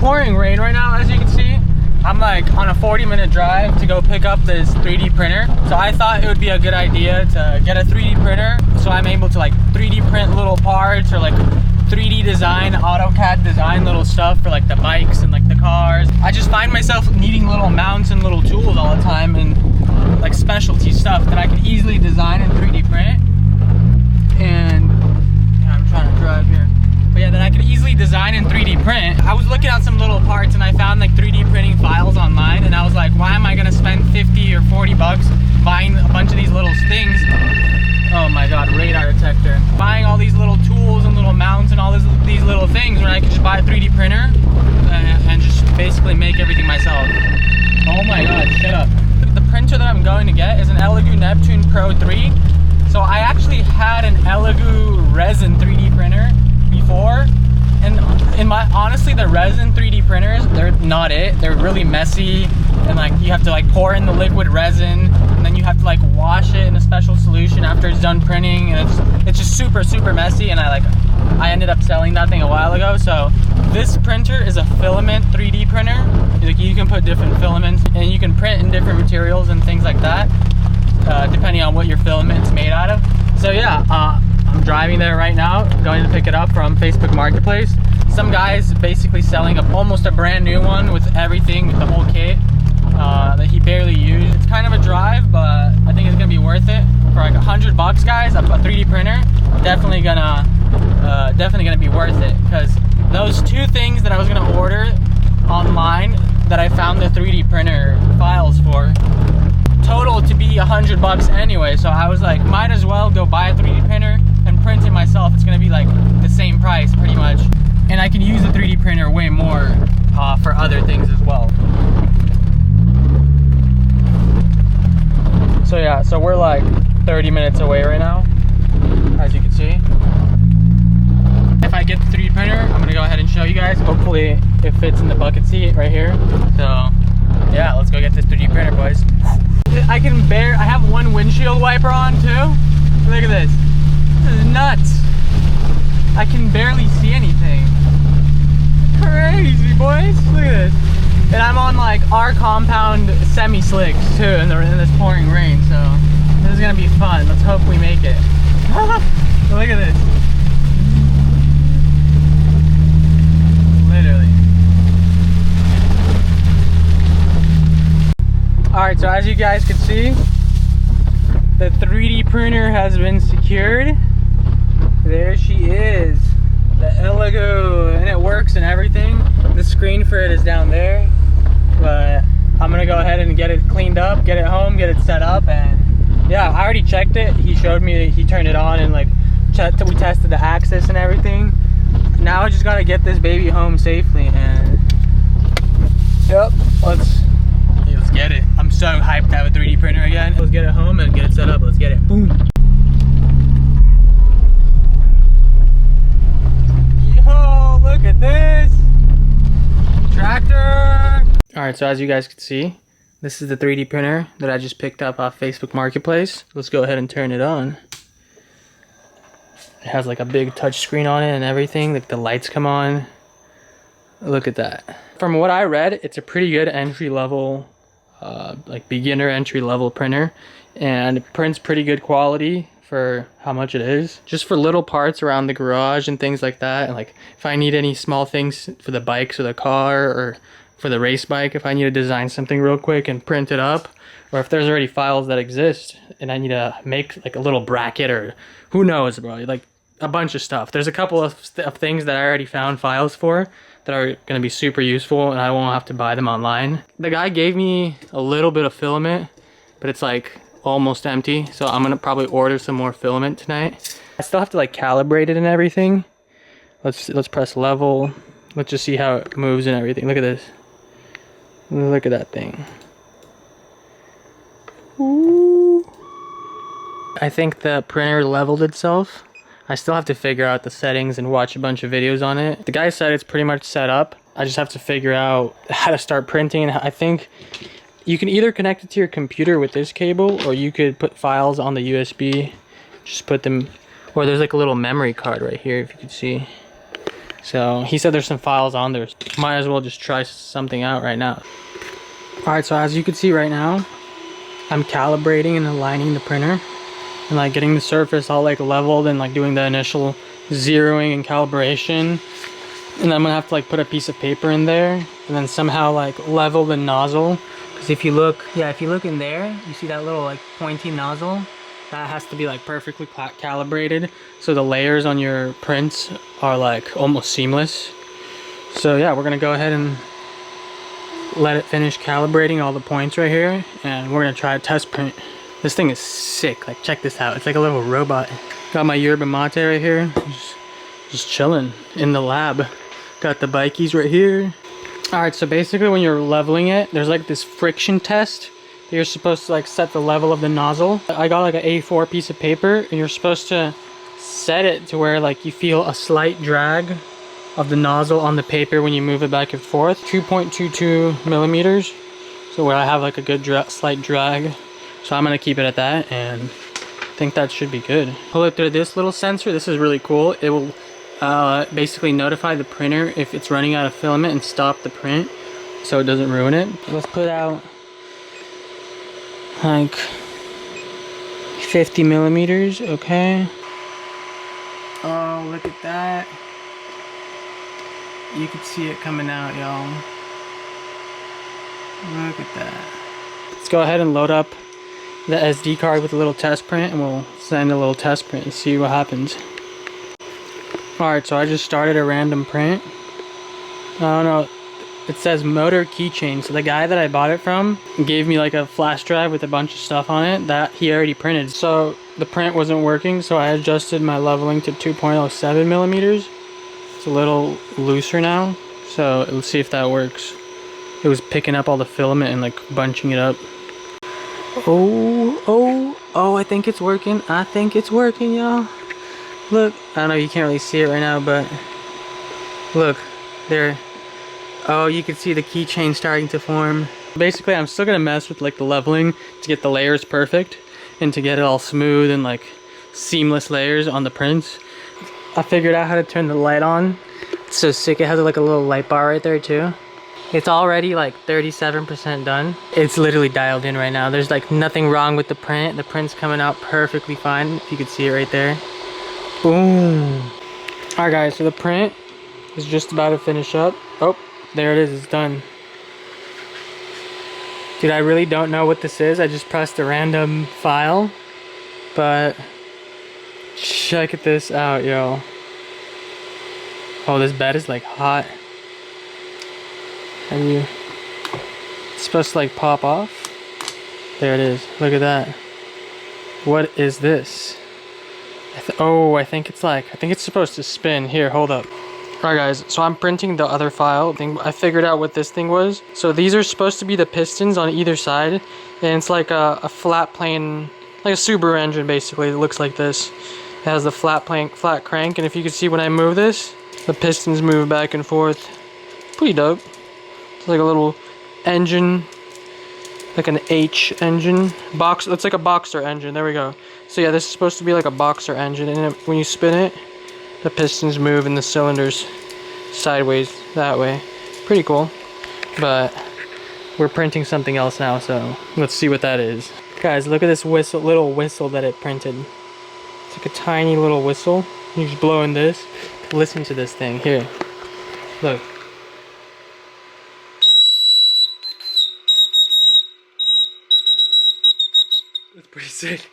pouring rain right now, as you can see. I'm like on a 40-minute drive to go pick up this 3D printer. So I thought it would be a good idea to get a 3D printer so I'm able to like 3D print little parts or like 3D design, AutoCAD design little stuff for like the bikes and like the cars. I just find myself needing little mounts and little tools all the time and like specialty stuff that I can easily design and 3D print. And yeah, I'm trying to drive here. But yeah, that I could easily design and 3D print. I was looking at some little parts and I found like 3D printing files online, and I was like, why am I gonna spend 50 or 40 bucks buying a bunch of these little things? Oh my god, radar detector. Buying all these little tools and little mounts and all these little things when I could just buy a 3D printer and just basically make everything myself. Oh my god, shut up. The printer that I'm going to get is an Elegoo Neptune Pro 3. So I actually had an Elegoo resin 3D printer before, and honestly, the resin 3D printers, they're not it. They're really messy, and like you have to like pour in the liquid resin, and then you have to like wash it in a special solution after it's done printing, and it's just super messy. And I ended up selling that thing a while ago. So this printer is a filament 3D printer. Like you can put different filaments and you can print in different materials and things like that, depending on what your filament's made out of. So yeah, I'm driving there right now, going to pick it up from Facebook Marketplace. Some guy's basically selling almost a brand new one with everything, with the whole kit that he barely used. It's kind of a drive, but I think it's gonna be worth it. For like $100, guys, a 3D printer, definitely gonna be worth it, because those two things that I was gonna order online that I found the 3D printer files for total to be $100 anyway. So I was like, might as well go buy a 3D printer and print it myself. It's gonna be like the same price pretty much, and I can use the 3D printer way more for other things as well. So yeah, so we're like 30 minutes away right now, as you can see. If I get the 3D printer, I'm gonna go ahead and show you guys. Hopefully it fits in the bucket seat right here. So yeah, let's go get this 3D printer, boys. I have one windshield wiper on too. Look at this. This is nuts. I can barely see anything. Crazy, boys. Look at this. And I'm on like our compound semi-slicks too in this pouring rain. So this is gonna be fun. Let's hope we make it. Look at this. Literally. Alright, so as you guys can see, the 3D printer has been secured. There she is, the Elegoo, and it works and everything. The screen for it is down there, but I'm gonna go ahead and get it cleaned up, get it home, get it set up, and yeah, I already checked it. He showed me, he turned it on, and like we tested the axis and everything. Now I just gotta get this baby home safely, and yep, let's get it. I'm so hyped to have a 3D printer again. Let's get it home and get it set up. Let's get it. Boom. Yo, look at this tractor. All right, so as you guys can see, this is the 3D printer that I just picked up off Facebook Marketplace. Let's go ahead and turn it on. It has like a big touch screen on it and everything. Like the lights come on. Look at that. From what I read, it's a pretty good entry level, like beginner entry level printer, and it prints pretty good quality for how much it is. Just for little parts around the garage and things like that. And like if I need any small things for the bikes or the car or for the race bike, if I need to design something real quick and print it up, or if there's already files that exist and I need to make like a little bracket or who knows, bro, like a bunch of stuff. There's a couple of things that I already found files for that are going to be super useful, and I won't have to buy them online. The guy gave me a little bit of filament, but it's like almost empty, so I'm going to probably order some more filament tonight. I still have to like calibrate it and everything. Let's press level. Let's just see how it moves and everything. Look at this. Look at that thing. Ooh. I think the printer leveled itself. I still have to figure out the settings and watch a bunch of videos on it. The guy said it's pretty much set up. I just have to figure out how to start printing. And I think you can either connect it to your computer with this cable, or you could put files on the USB. Just put them, or there's like a little memory card right here, if you can see. So he said there's some files on there. Might as well just try something out right now. All right, so as you can see right now, I'm calibrating and aligning the printer and like getting the surface all like leveled and like doing the initial zeroing and calibration. And I'm gonna have to like put a piece of paper in there and then somehow like level the nozzle. Because if you look, yeah, if you look in there, you see that little like pointy nozzle? That has to be like perfectly calibrated so the layers on your prints are like almost seamless. So yeah, we're gonna go ahead and let it finish calibrating all the points right here, and we're gonna try a test print. This thing is sick. Like, check this out. It's like a little robot. Got my yerba mate right here, just chilling in the lab. Got the bikies right here. All right, so basically when you're leveling it, there's like this friction test. You're supposed to like set the level of the nozzle. I got like an A4 piece of paper, and you're supposed to set it to where like you feel a slight drag of the nozzle on the paper when you move it back and forth. 2.22 millimeters. So where I have like a good slight drag. So I'm gonna keep it at that, and I think that should be good. Pull it through this little sensor. This is really cool. It will basically notify the printer if it's running out of filament and stop the print so it doesn't ruin it. Let's put out like 50 millimeters, okay. Oh, look at that. You can see it coming out, y'all. Look at that. Let's go ahead and load up the SD card with a little test print, and we'll send a little test print and see what happens. Alright, so I just started a random print. I don't know. It says motor keychain. So the guy that I bought it from gave me like a flash drive with a bunch of stuff on it that he already printed. So the print wasn't working, so I adjusted my leveling to 2.07 millimeters. It's a little looser now, so let's see if that works. It was picking up all the filament and like bunching it up. Oh, I think it's working. I think it's working, y'all. Look, I know you can't really see it right now, but look, there. Oh, you can see the keychain starting to form. Basically, I'm still gonna mess with like the leveling to get the layers perfect and to get it all smooth and like seamless layers on the prints. I figured out how to turn the light on. It's so sick. It has like a little light bar right there too. It's already like 37% done. It's literally dialed in right now. There's like nothing wrong with the print. The print's coming out perfectly fine. If you could see it right there. Boom. All right, guys, so the print is just about to finish up. Oh, there it is. It's done. Dude, I really don't know what this is. I just pressed a random file, but check this out, yo. Oh, this bed is like hot. And it's supposed to like pop off. There it is. Look at that. What is this? I think it's supposed to spin. Here, hold up. Alright guys, so I'm printing the other file thing. I figured out what this thing was. So these are supposed to be the pistons on either side, and it's like a flat plane, like a Subaru engine basically. It looks like this. It has the flat crank, and if you can see when I move this, the pistons move back and forth. Pretty dope. It's like a little engine, like an H engine. It's like a boxer engine. There we go. So yeah, this is supposed to be like a boxer engine, and when you spin it, the pistons move in the cylinders sideways that way. Pretty cool. But we're printing something else now, so let's see what that is. Guys, look at this little whistle that it printed. It's like a tiny little whistle. You just blow in this. Listen to this thing. Here. Look. That's pretty sick.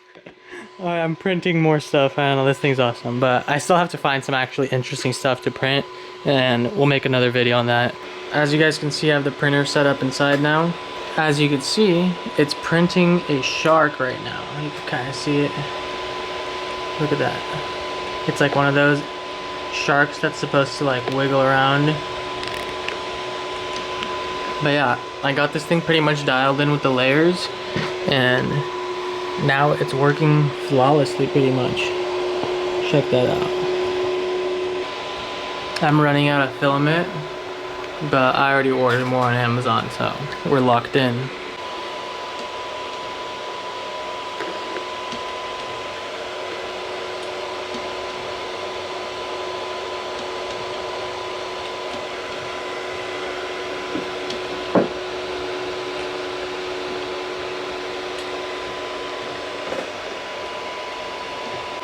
I'm printing more stuff. I don't know, this thing's awesome, but I still have to find some actually interesting stuff to print, and we'll make another video on that. As you guys can see, I have the printer set up inside now. As you can see, it's printing a shark right now. You can kind of see it. Look at that. It's like one of those sharks that's supposed to like wiggle around. But yeah, I got this thing pretty much dialed in with the layers, and now it's working flawlessly pretty much. Check that out. I'm running out of filament, but I already ordered more on Amazon, so we're locked in.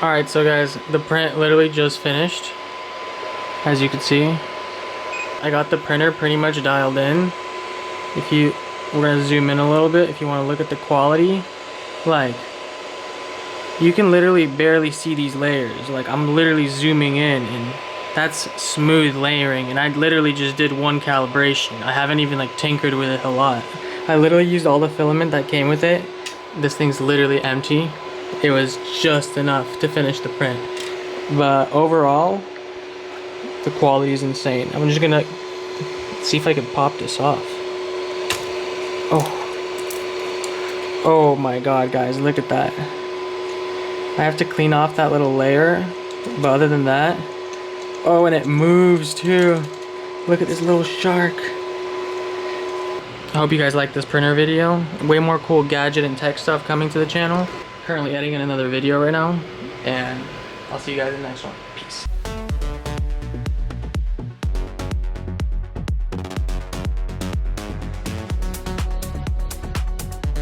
Alright, so guys, the print literally just finished. As you can see, I got the printer pretty much dialed in. We're gonna zoom in a little bit if you want to look at the quality. Like, you can literally barely see these layers. Like, I'm literally zooming in, and that's smooth layering, and I literally just did one calibration. I haven't even like tinkered with it a lot. I literally used all the filament that came with it. This thing's literally empty. It was just enough to finish the print. But overall, the quality is insane. I'm just gonna see if I can pop this off. Oh my god, guys, look at that. I have to clean off that little layer, but other than that, oh, and it moves too. Look at this little shark. I hope you guys like this printer video. Way more cool gadget and tech stuff coming to the channel. Currently editing another video right now, and I'll see you guys in the next one.